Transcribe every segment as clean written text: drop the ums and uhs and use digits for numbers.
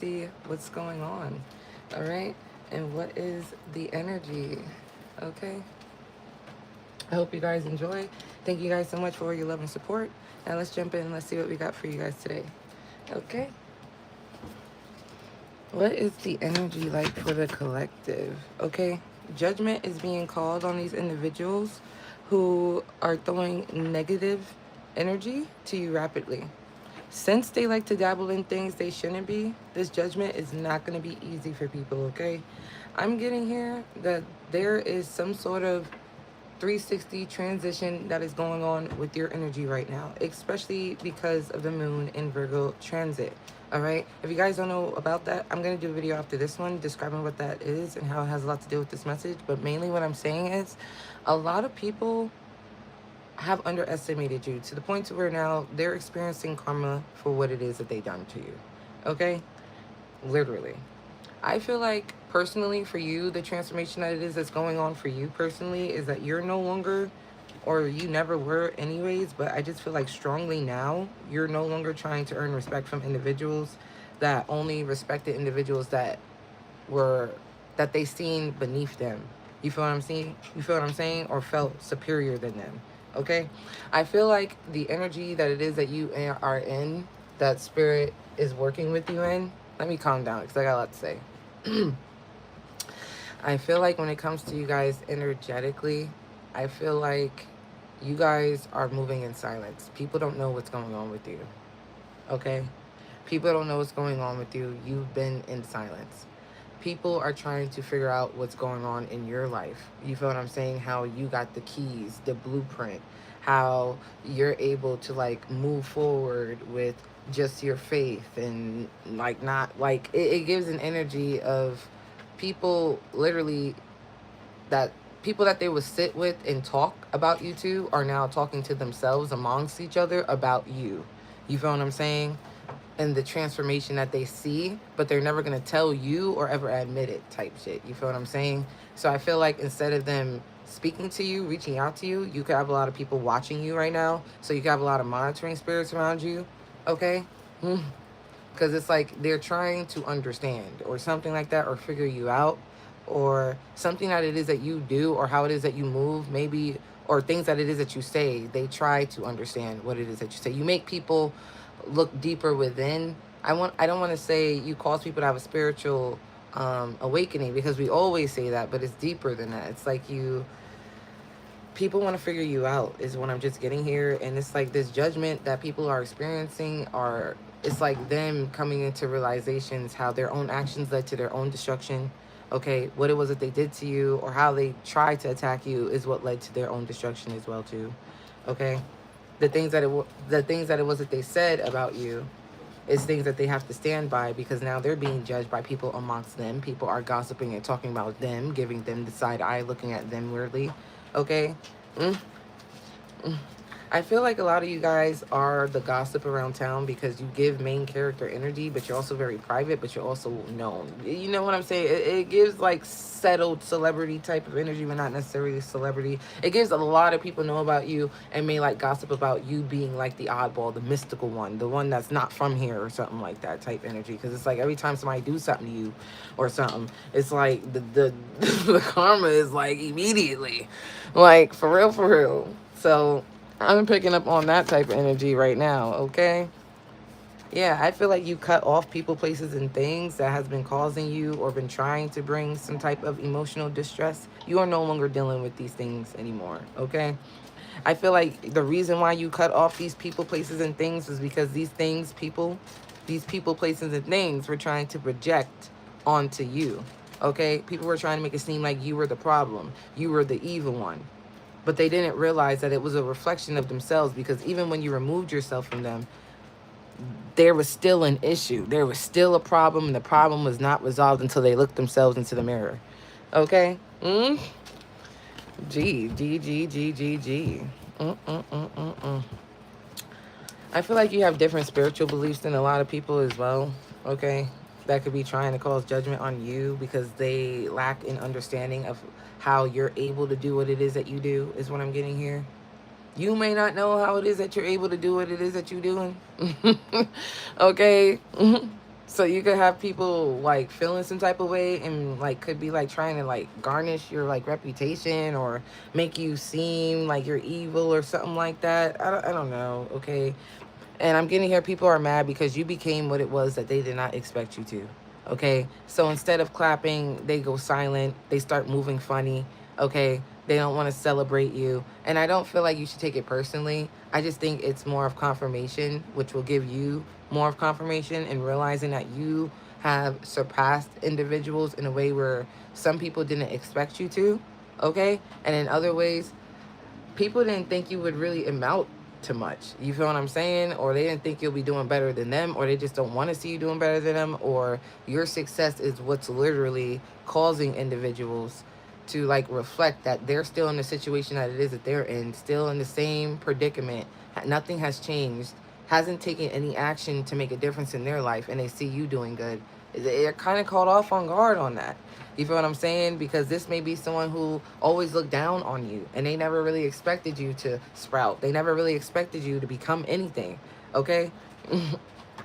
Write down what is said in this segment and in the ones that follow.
see what's going on. All right. And what is the energy? Okay. I hope you guys enjoy. Thank you guys so much for your love and support. Now let's jump in and let's see what we got for you guys today. Okay. What is the energy like for the collective? Okay. Judgment is being called on these individuals who are throwing negative energy to you rapidly. Since they like to dabble in things they shouldn't be, this judgment is not going to be easy for people, okay? I'm getting here that there is some sort of 360 transition that is going on with your energy right now, especially because of the moon in Virgo transit. All right. If you guys don't know about that, I'm going to do a video after this one describing what that is and how it has a lot to do with this message. But mainly what I'm saying is a lot of people have underestimated you to the point to where now they're experiencing karma for what it is that they done to you. Okay? Literally. I feel like personally for you, the transformation that it is that's going on for you personally is that you're no longer, or you never were anyways, but I just feel like strongly now you're no longer trying to earn respect from individuals that only respected individuals were that they seen beneath them. You feel what I'm saying? You feel what I'm saying? Or felt superior than them. Okay? I feel like the energy that it is that you are in, that spirit is working with you in. Let me calm down because I got a lot to say. I feel like when it comes to you guys energetically, I feel like you guys are moving in silence. People don't know what's going on with you. Okay? People don't know what's going on with you. You've been in silence. People are trying to figure out what's going on in your life. You feel what I'm saying? How you got the keys, the blueprint, how you're able to like move forward with just your faith and like not like it gives an energy of people literally that people that they would sit with and talk about you to are now talking to themselves amongst each other about you. You feel what I'm saying? And the transformation that they see, but they're never going to tell you or ever admit it type shit. You feel what I'm saying? So I feel like instead of them speaking to you, reaching out to you, you could have a lot of people watching you right now. So you could have a lot of monitoring spirits around you. Okay? Because it's like they're trying to understand or something like that or figure you out or something that it is that you do or how it is that you move maybe or things that it is that you say. They try to understand what it is that you say. You make people look deeper within. I don't want to say you cause people to have a spiritual awakening because we always say that, but it's deeper than that. It's like people want to figure you out is what I'm just getting here. And it's like this judgment that people are experiencing are, it's like them coming into realizations how their own actions led to their own destruction. Okay, what it was that they did to you or how they tried to attack you is what led to their own destruction as well too. Okay, the things that it was that they said about you is things that they have to stand by because now they're being judged by people amongst them. People are gossiping and talking about them, giving them the side eye, looking at them weirdly. Okay? Mm? I feel like a lot of you guys are the gossip around town because you give main character energy, but you're also very private, but you're also known. You know what I'm saying? It gives like settled celebrity type of energy, but not necessarily celebrity. It gives a lot of people know about you and may like gossip about you being like the oddball, the mystical one, the one that's not from here or something like that type energy. Because it's like every time somebody do something to you or something, it's like the the karma is like immediately, like for real, for real. So I'm picking up on that type of energy right now, okay? Yeah, I feel like you cut off people, places, and things that has been causing you or been trying to bring some type of emotional distress. You are no longer dealing with these things anymore, okay? I feel like the reason why you cut off these people, places, and things is because these people, places, and things were trying to project onto you, okay? People were trying to make it seem like you were the problem. You were the evil one. But they didn't realize that it was a reflection of themselves because even when you removed yourself from them, there was still an issue. There was still a problem, and the problem was not resolved until they looked themselves into the mirror. Okay? G, G, G, G, G, G. I feel like you have different spiritual beliefs than a lot of people as well. Okay? That could be trying to cause judgment on you because they lack an understanding of how you're able to do what it is that you do, is what I'm getting here. You may not know how it is that you're able to do what it is that you're doing. Okay? So you could have people like feeling some type of way and like could be like trying to like garnish your like reputation or make you seem like you're evil or something like that. I don't know, okay? And I'm getting here, people are mad because you became what it was that they did not expect you to. Okay? So instead of clapping, they go silent. They start moving funny. Okay? They don't want to celebrate you. And I don't feel like you should take it personally. I just think it's more of confirmation, which will give you more of confirmation and realizing that you have surpassed individuals in a way where some people didn't expect you to. Okay? And in other ways, people didn't think you would really amount to much. You feel what I'm saying? Or they didn't think you'll be doing better than them, or they just don't want to see you doing better than them, or your success is what's literally causing individuals to like reflect that they're still in the situation that it is that they're in, still in the same predicament. Nothing has changed, hasn't taken any action to make a difference in their life, and they see you doing good. They're kind of caught off on guard on that. You feel what I'm saying? Because this may be someone who always looked down on you and they never really expected you to sprout. They never really expected you to become anything. Okay?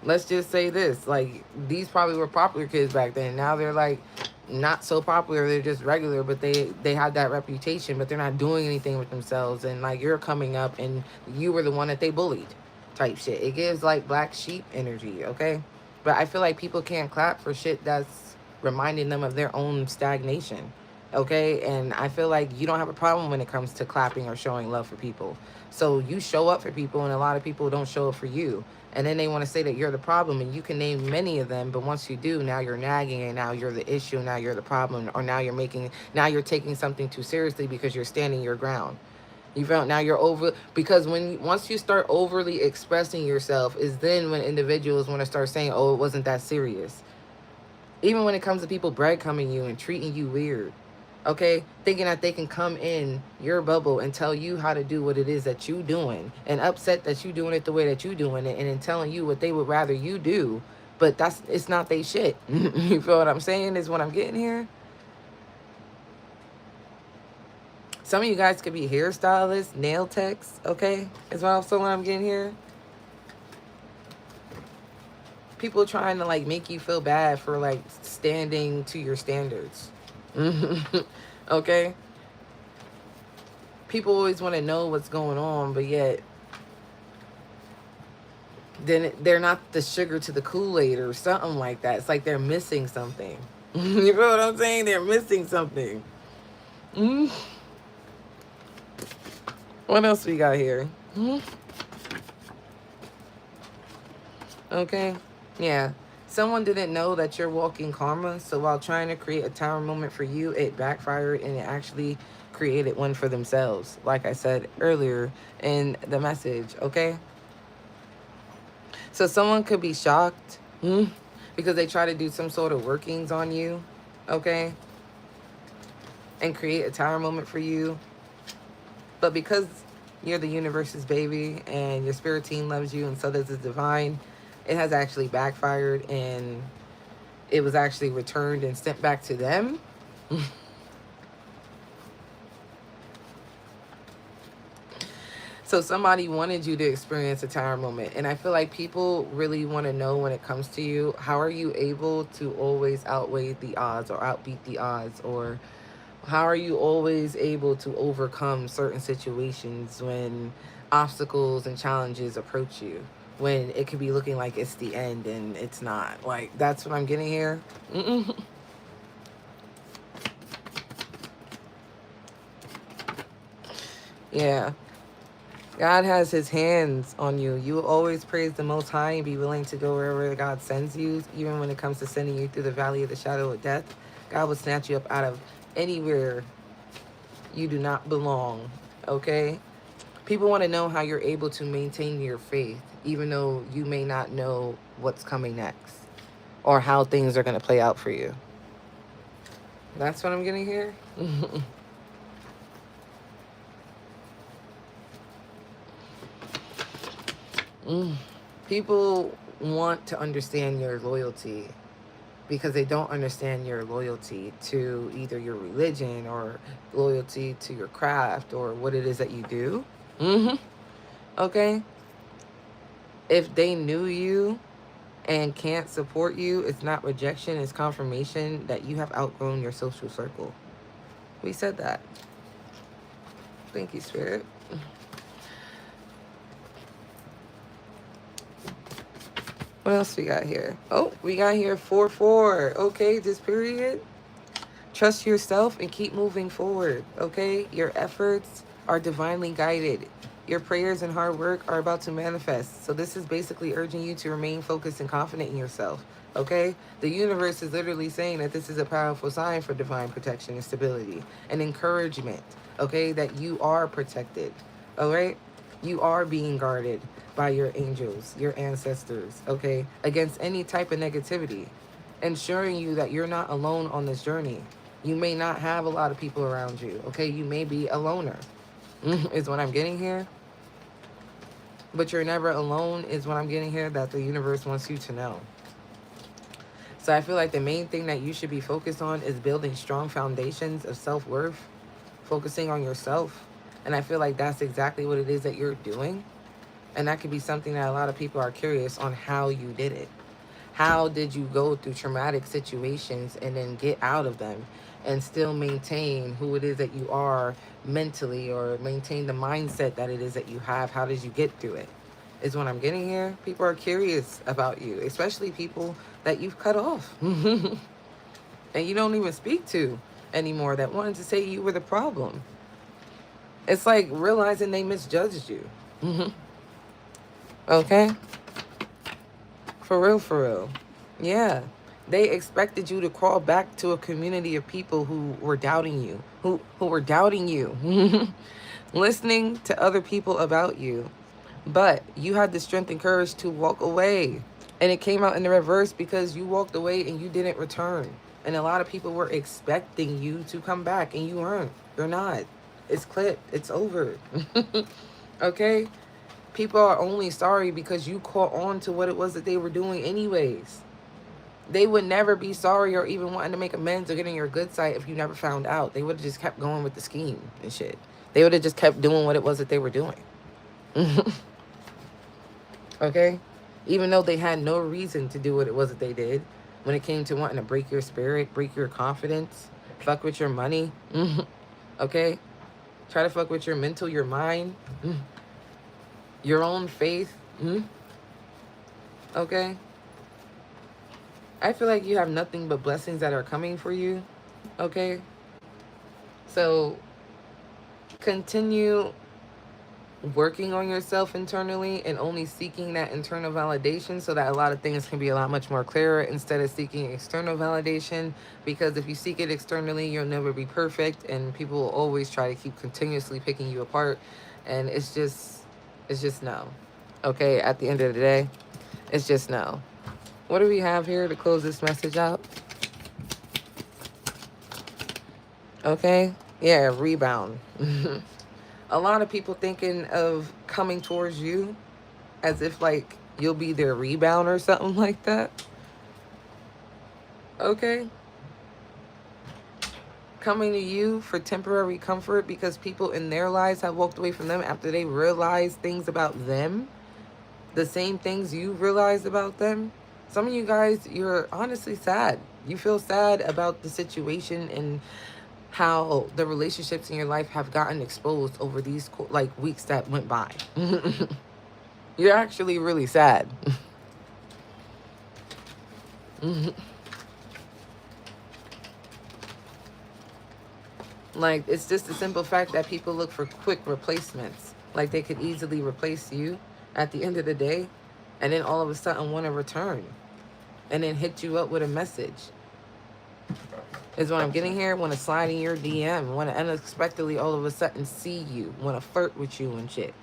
Let's just say this. Like, these probably were popular kids back then. Now they're like not so popular. They're just regular, but they have that reputation, but they're not doing anything with themselves. And like, you're coming up and you were the one that they bullied type shit. It gives like black sheep energy, okay? But I feel like people can't clap for shit that's reminding them of their own stagnation, okay? And I feel like you don't have a problem when it comes to clapping or showing love for people. So you show up for people, and a lot of people don't show up for you. And then they want to say that you're the problem, and you can name many of them, but once you do, now you're nagging, and now you're the issue, now you're the problem, or now you're taking something too seriously because you're standing your ground. You felt now you're over, because once you start overly expressing yourself is then when individuals want to start saying, oh, it wasn't that serious. Even when it comes to people breadcrumbing you and treating you weird, okay, thinking that they can come in your bubble and tell you how to do what it is that you doing, and upset that you doing it the way that you doing it, and then telling you what they would rather you do, but it's not they shit. You feel what I'm saying is what I'm getting here. Some of you guys could be hairstylists, nail techs, okay? Is what I'm getting here. People trying to like make you feel bad for like standing to your standards. Okay? People always want to know what's going on, but yet then they're not the sugar to the Kool-Aid or something like that. It's like they're missing something. You know what I'm saying? They're missing something. What else we got here? Okay. Yeah. Someone didn't know that you're walking karma, so while trying to create a tower moment for you, it backfired and it actually created one for themselves, like I said earlier in the message, okay? So someone could be shocked because they try to do some sort of workings on you, okay? And create a tower moment for you. But because you're the universe's baby and your spirit team loves you and so does the divine, it has actually backfired and it was actually returned and sent back to them. So somebody wanted you to experience a tower moment. And I feel like people really want to know when it comes to you, how are you able to always outweigh the odds or outbeat the odds? Or how are you always able to overcome certain situations when obstacles and challenges approach you? When it could be looking like it's the end and it's not. Like, that's what I'm getting here. Yeah. God has his hands on you. You will always praise the Most High and be willing to go wherever God sends you, even when it comes to sending you through the valley of the shadow of death. God will snatch you up out of anywhere you do not belong, okay? People want to know how you're able to maintain your faith, even though you may not know what's coming next or how things are going to play out for you. That's what I'm getting here. People want to understand your loyalty because they don't understand your loyalty to either your religion or loyalty to your craft or what it is that you do. Okay? If they knew you and can't support you, it's not rejection, it's confirmation that you have outgrown your social circle. We said that. Thank you, Spirit. What else we got here? Oh, we got here 4-4. Okay, this period. Trust yourself and keep moving forward, okay? Your efforts are divinely guided. Your prayers and hard work are about to manifest. So this is basically urging you to remain focused and confident in yourself, okay? The universe is literally saying that this is a powerful sign for divine protection and stability and encouragement, okay? That you are protected, all right? You are being guarded by your angels, your ancestors, okay? Against any type of negativity, ensuring you that you're not alone on this journey. You may not have a lot of people around you, okay? You may be a loner, is what I'm getting here. But you're never alone is what I'm getting here, that the universe wants you to know. So I feel like the main thing that you should be focused on is building strong foundations of self-worth, focusing on yourself. And I feel like that's exactly what it is that you're doing. And that could be something that a lot of people are curious on how you did it. How did you go through traumatic situations and then get out of them and still maintain who it is that you are mentally, or maintain the mindset that it is that you have? How did you get through it? Is what I'm getting here. People are curious about you, especially people that you've cut off and you don't even speak to anymore, that wanted to say you were the problem. It's like realizing they misjudged you. Okay? For real, for real. Yeah. They expected you to crawl back to a community of people who were doubting you, who were doubting you, listening to other people about you. But you had the strength and courage to walk away. And it came out in the reverse because you walked away and you didn't return. And a lot of people were expecting you to come back and you weren't. You're not. It's clipped. It's over. Okay? People are only sorry because you caught on to what it was that they were doing anyways. They would never be sorry or even wanting to make amends or get in your good side if you never found out. They would have just kept going with the scheme and shit. They would have just kept doing what it was that they were doing. Okay? Even though they had no reason to do what it was that they did. When it came to wanting to break your spirit, break your confidence, fuck with your money. Okay? Try to fuck with your mental, your mind. Your own faith. Okay? I feel like you have nothing but blessings that are coming for you. Okay? So continue working on yourself internally and only seeking that internal validation, so that a lot of things can be a lot much more clearer instead of seeking external validation. Because if you seek it externally, you'll never be perfect, and people will always try to keep continuously picking you apart. And it's just no. Okay, at the end of the day, it's just no. What do we have here to close this message out? Okay, yeah, rebound. A lot of people thinking of coming towards you as if like you'll be their rebound or something like that. Okay? Coming to you for temporary comfort because people in their lives have walked away from them after they realized things about them. The same things you realized about them. Some of you guys, you're honestly sad. You feel sad about the situation and how the relationships in your life have gotten exposed over these like weeks that went by. You're actually really sad. Like, it's just the simple fact that people look for quick replacements. Like, they could easily replace you at the end of the day, and then all of a sudden want to return and then hit you up with a message. Is what I'm getting here. Want to slide in your DM. Want to unexpectedly all of a sudden see you. Want to flirt with you and shit.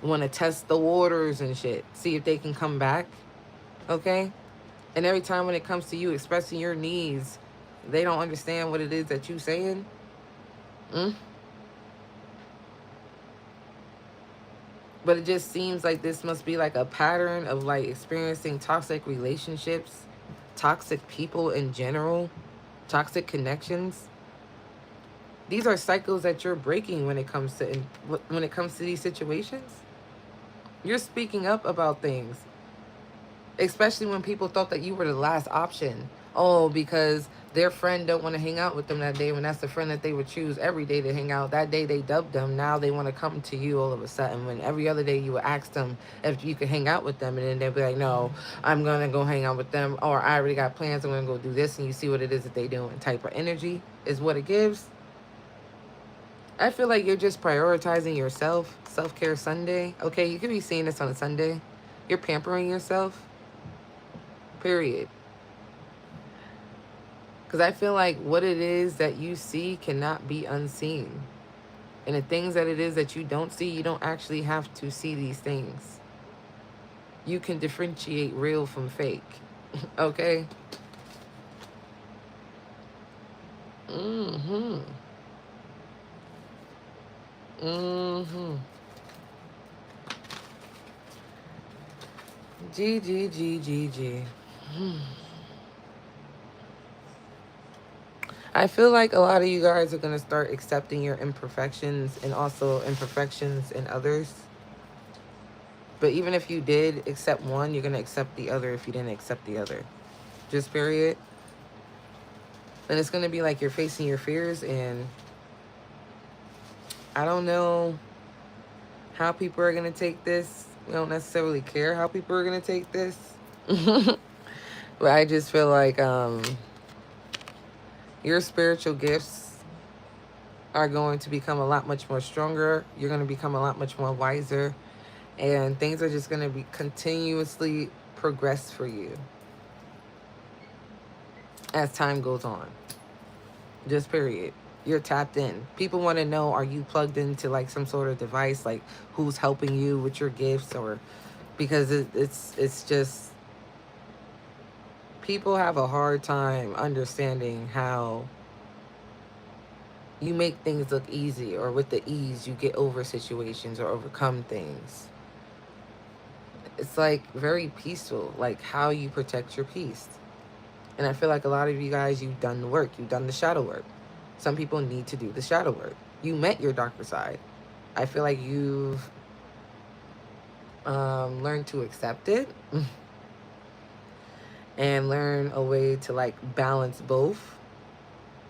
Want to test the waters and shit. See if they can come back. Okay? And every time when it comes to you expressing your needs, they don't understand what it is that you're saying. But it just seems like this must be like a pattern of like experiencing toxic relationships, toxic people in general, toxic connections. These are cycles that you're breaking when it comes to these situations. You're speaking up about things. Especially when people thought that you were the last option. Oh, because their friend don't want to hang out with them that day, when that's the friend that they would choose every day to hang out. That day they dubbed them. Now they want to come to you all of a sudden, when every other day you would ask them if you could hang out with them, and then they'd be like, no, I'm going to go hang out with them, or I already got plans, I'm going to go do this, and you see what it is that they doing. Type of energy is what it gives. I feel like you're just prioritizing yourself. Self-care Sunday. Okay, you could be seeing this on a Sunday. You're pampering yourself. Period. Because I feel like what it is that you see cannot be unseen. And the things that it is that you don't see, you don't actually have to see these things. You can differentiate real from fake. Okay? Mm-hmm. Mm-hmm. G, G, G, G, G. I feel like a lot of you guys are going to start accepting your imperfections, and also imperfections in others. But even if you did accept one, you're going to accept the other if you didn't accept the other. Just period. And it's going to be like you're facing your fears, and I don't know how people are going to take this. We don't necessarily care how people are going to take this. But I just feel like your spiritual gifts are going to become a lot much more stronger. You're going to become a lot much more wiser. And things are just going to be continuously progress for you as time goes on. Just period. You're tapped in. People want to know, are you plugged into like some sort of device, like who's helping you with your gifts, or because it's just people have a hard time understanding how you make things look easy, or with the ease you get over situations or overcome things. It's like very peaceful, like how you protect your peace. And I feel like a lot of you guys, you've done the work. You've done the shadow work. Some people need to do the shadow work. You met your darker side. I feel like you've learned to accept it and learn a way to like balance both,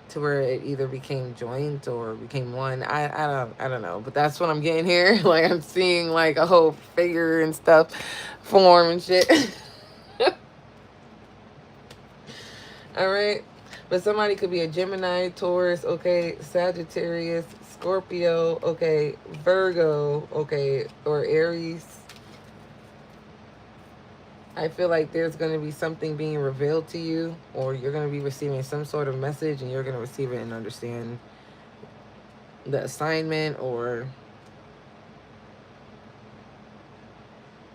to where it either became joint or became one. I don't know, but that's what I'm getting here. Like I'm seeing like a whole figure and stuff form and shit. All right. But somebody could be a Gemini, Taurus, okay, Sagittarius, Scorpio, okay, Virgo, okay, or Aries. I feel like there's going to be something being revealed to you, or you're going to be receiving some sort of message, and you're going to receive it and understand the assignment, or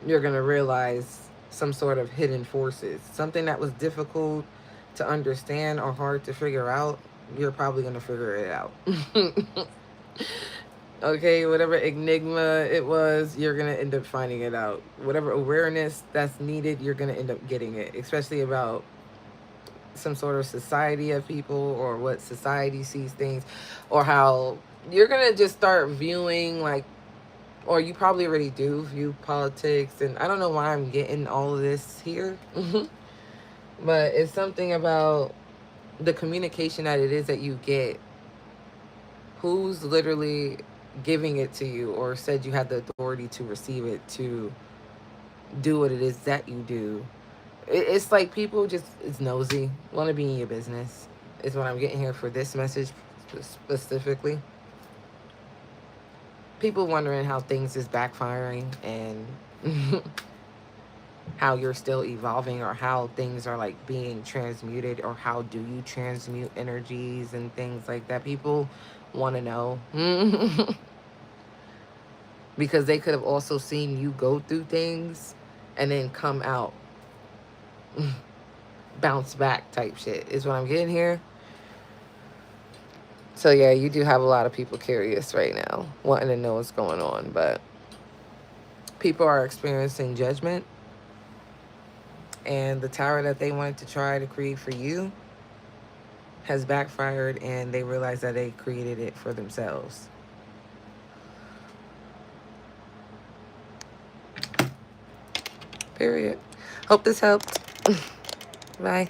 you're going to realize some sort of hidden forces. Something that was difficult to understand or hard to figure out, you're probably going to figure it out. Okay, whatever enigma it was, you're going to end up finding it out. Whatever awareness that's needed, you're going to end up getting it, especially about some sort of society of people, or what society sees things, or how you're going to just start viewing, like, or you probably already do view politics. And I don't know why I'm getting all of this here. But it's something about the communication that it is that you get. Who's literally giving it to you, or said you had the authority to receive it, to do what it is that you do. It's like people just is nosy, want to be in your business, is what I'm getting here for this message specifically. People wondering how things is backfiring, and how you're still evolving, or how things are like being transmuted, or how do you transmute energies and things like that. People want to know. Because they could have also seen you go through things and then come out bounce back type shit, is what I'm getting here. So yeah, you do have a lot of people curious right now, wanting to know what's going on. But people are experiencing judgment, and the tower that they wanted to try to create for you has backfired, and they realize that they created it for themselves. Period. Hope this helped. Bye.